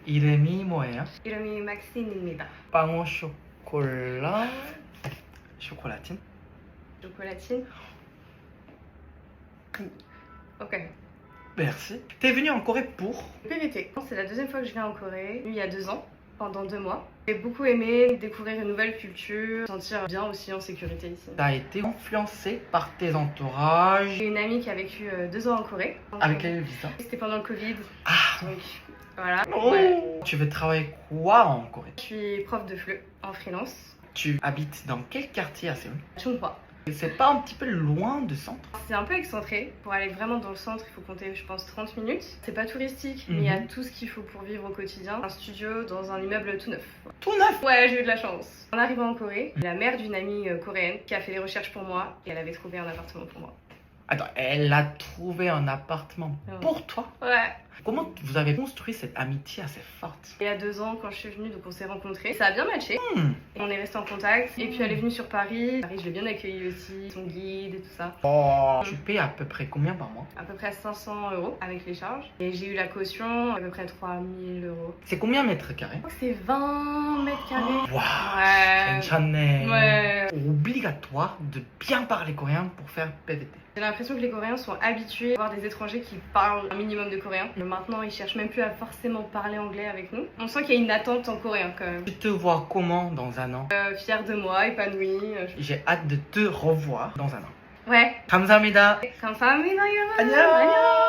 이름이 뭐예요? 이름이 맥신입니다. 빵오 쇼콜라 쇼콜라틴? 초콜latine. Ok. Merci. T'es venu en Corée pour? PVT. C'est la deuxième fois que je viens en Corée, il y a 2 ans, pendant 2 mois. J'ai beaucoup aimé découvrir une nouvelle culture, me sentir bien aussi en sécurité ici. T'as été influencé par tes entourages. J'ai une amie qui a vécu 2 ans en Corée. Donc, Avec quel visa? C'était pendant le Covid, Ah donc voilà. oh. Ouais. Tu veux travailler quoi en Corée? Je suis prof de FLE en freelance. Tu habites dans quel quartier à Séoul? Chungwa. C'est pas un petit peu loin du centre? C'est un peu excentré. Pour aller vraiment dans le centre, il faut compter, je pense, 30 minutes. C'est pas touristique, mais il y a tout ce qu'il faut pour vivre au quotidien. Un studio dans un immeuble tout neuf. Tout neuf? Ouais, j'ai eu de la chance. En arrivant en Corée, la mère d'une amie coréenne qui a fait les recherches pour moi et elle avait trouvé un appartement pour moi. Attends, elle a trouvé un appartement pour toi? Ouais. Comment vous avez construit cette amitié assez forte? Il y a 2 ans, quand je suis venue, donc on s'est rencontrés. Ça a bien matché. Et on est resté en contact. Et puis elle est venue sur Paris. Paris, je l'ai bien accueillie aussi, son guide et tout ça. Oh, tu payes à peu près combien par mois? À peu près 500 € avec les charges. Et j'ai eu la caution, à peu près 3000 €. C'est combien mètres carrés? Je crois que c'est 20 mètres carrés. Waouh, Ouais. 괜찮네. Ouais. Obligatoire de bien parler coréen pour faire PVT. J'ai l'impression que les Coréens sont habitués à voir des étrangers qui parlent un minimum de coréen. Mais maintenant, ils cherchent même plus à forcément parler anglais avec nous. On sent qu'il y a une attente en coréen quand même. Tu te vois comment dans un an? Fière de moi, épanouie. J'ai hâte de te revoir dans un an. Ouais. 감사합니다. 감사합니다, 여러분. 안녕.